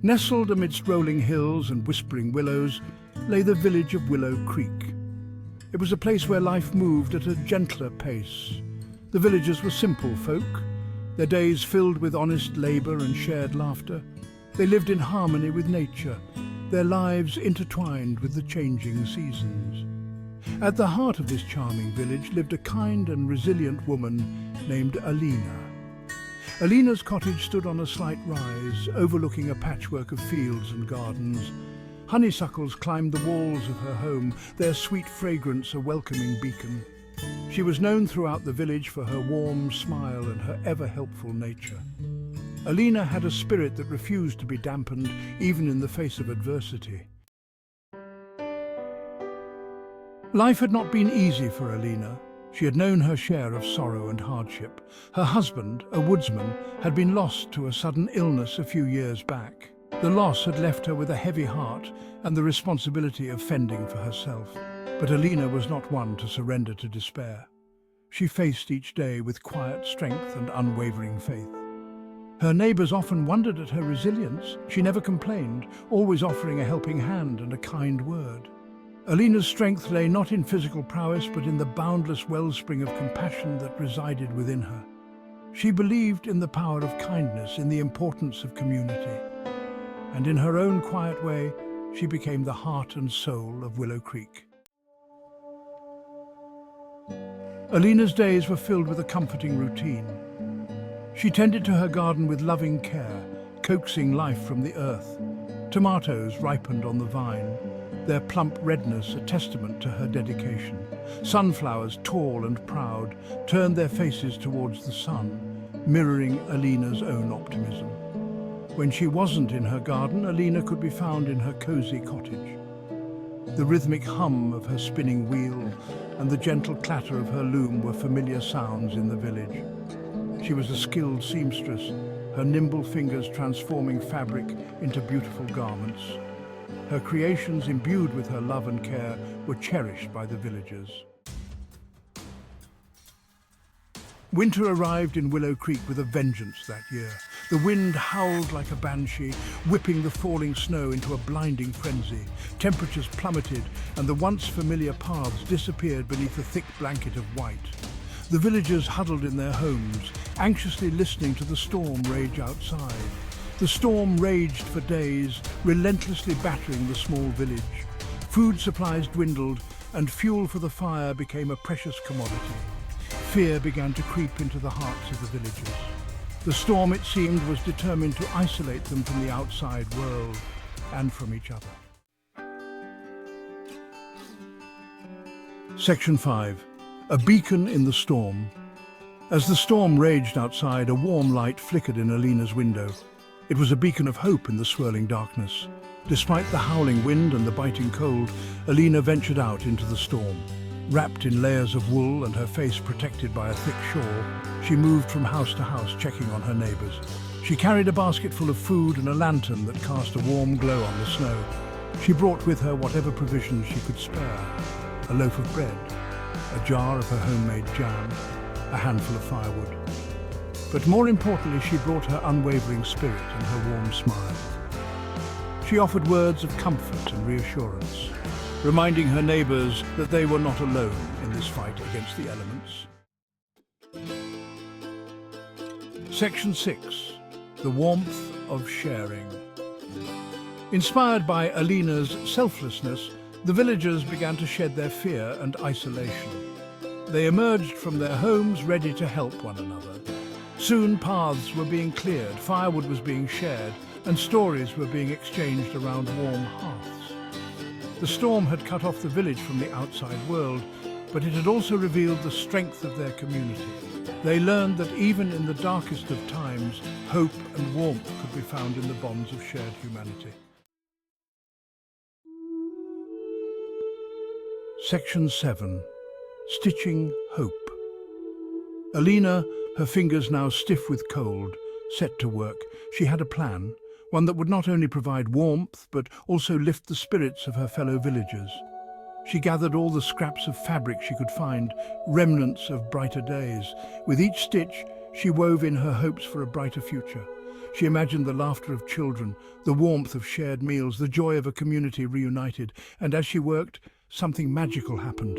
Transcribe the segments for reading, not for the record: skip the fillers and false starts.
Nestled amidst rolling hills and whispering willows lay the village of Willow Creek. It was a place where life moved at a gentler pace. The villagers were simple folk, their days filled with honest labour and shared laughter. They lived in harmony with nature, their lives intertwined with the changing seasons. At the heart of this charming village lived a kind and resilient woman named Alina. Alina's cottage stood on a slight rise, overlooking a patchwork of fields and gardens. Honeysuckles climbed the walls of her home, their sweet fragrance a welcoming beacon. She was known throughout the village for her warm smile and her ever-helpful nature. Alina had a spirit that refused to be dampened, even in the face of adversity. Life had not been easy for Alina. She had known her share of sorrow and hardship. Her husband, a woodsman, had been lost to a sudden illness a few years back. The loss had left her with a heavy heart and the responsibility of fending for herself. But Alina was not one to surrender to despair. She faced each day with quiet strength and unwavering faith. Her neighbours often wondered at her resilience. She never complained, always offering a helping hand and a kind word. Alina's strength lay not in physical prowess, but in the boundless wellspring of compassion that resided within her. She believed in the power of kindness, in the importance of community. And in her own quiet way, she became the heart and soul of Willow Creek. Alina's days were filled with a comforting routine. She tended to her garden with loving care, coaxing life from the earth. Tomatoes ripened on the vine, their plump redness a testament to her dedication. Sunflowers, tall and proud, turned their faces towards the sun, mirroring Alina's own optimism. When she wasn't in her garden, Alina could be found in her cosy cottage. The rhythmic hum of her spinning wheel and the gentle clatter of her loom were familiar sounds in the village. She was a skilled seamstress, her nimble fingers transforming fabric into beautiful garments. Her creations, imbued with her love and care, were cherished by the villagers. Winter arrived in Willow Creek with a vengeance that year. The wind howled like a banshee, whipping the falling snow into a blinding frenzy. Temperatures plummeted, and the once familiar paths disappeared beneath a thick blanket of white. The villagers huddled in their homes, anxiously listening to the storm rage outside. The storm raged for days, relentlessly battering the small village. Food supplies dwindled, and fuel for the fire became a precious commodity. Fear began to creep into the hearts of the villagers. The storm, it seemed, was determined to isolate them from the outside world and from each other. Section 5. A beacon in the storm. As the storm raged outside, a warm light flickered in Alina's window. It was a beacon of hope in the swirling darkness. Despite the howling wind and the biting cold, Alina ventured out into the storm. Wrapped in layers of wool and her face protected by a thick shawl, she moved from house to house, checking on her neighbours. She carried a basket full of food and a lantern that cast a warm glow on the snow. She brought with her whatever provisions she could spare: a loaf of bread, a jar of her homemade jam, a handful of firewood. But more importantly, she brought her unwavering spirit and her warm smile. She offered words of comfort and reassurance, reminding her neighbours that they were not alone in this fight against the elements. Section 6. The warmth of sharing. Inspired by Alina's selflessness, the villagers began to shed their fear and isolation. They emerged from their homes ready to help one another. Soon paths were being cleared, firewood was being shared, and stories were being exchanged around warm hearths. The storm had cut off the village from the outside world, but it had also revealed the strength of their community. They learned that even in the darkest of times, hope and warmth could be found in the bonds of shared humanity. Section 7. Stitching Hope. Alina, her fingers now stiff with cold, set to work. She had a plan, one that would not only provide warmth, but also lift the spirits of her fellow villagers. She gathered all the scraps of fabric she could find, remnants of brighter days. With each stitch, She wove in her hopes for a brighter future. She imagined the laughter of children, the warmth of shared meals, the joy of a community reunited. And as she worked, something magical happened.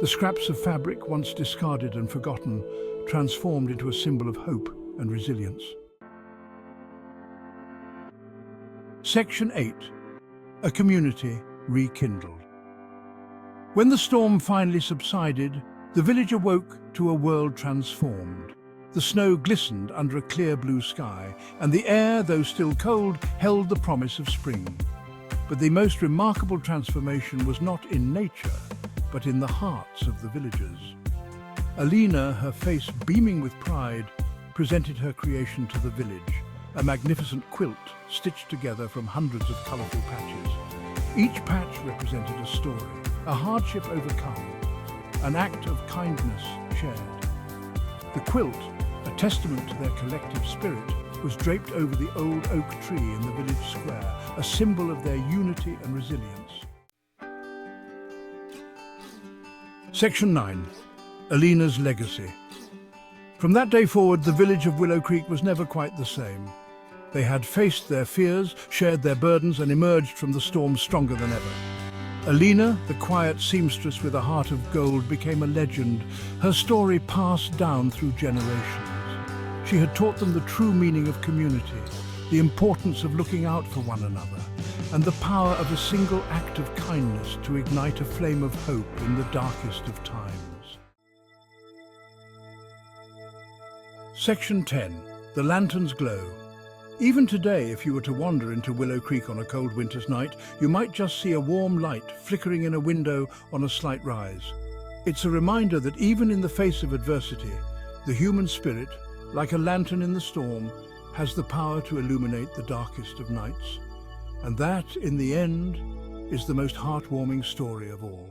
The scraps of fabric, once discarded and forgotten, transformed into a symbol of hope and resilience. Section 8. A community rekindled. When the storm finally subsided, the village awoke to a world transformed. The snow glistened under a clear blue sky, and the air, though still cold, held the promise of spring. But the most remarkable transformation was not in nature, but in the hearts of the villagers. Alina, her face beaming with pride, presented her creation to the village, a magnificent quilt stitched together from hundreds of colourful patches. Each patch represented a story, a hardship overcome, an act of kindness shared. The quilt, a testament to their collective spirit, was draped over the old oak tree in the village square, a symbol of their unity and resilience. Section 9. Alina's legacy. From that day forward, the village of Willow Creek was never quite the same. They had faced their fears, shared their burdens, and emerged from the storm stronger than ever. Alina, the quiet seamstress with a heart of gold, became a legend, her story passed down through generations. She had taught them the true meaning of community, the importance of looking out for one another, and the power of a single act of kindness to ignite a flame of hope in the darkest of times. Section 10. The Lantern's Glow. Even today, if you were to wander into Willow Creek on a cold winter's night, you might just see a warm light flickering in a window on a slight rise. It's a reminder that even in the face of adversity, the human spirit, like a lantern in the storm, has the power to illuminate the darkest of nights. And that, in the end, is the most heartwarming story of all.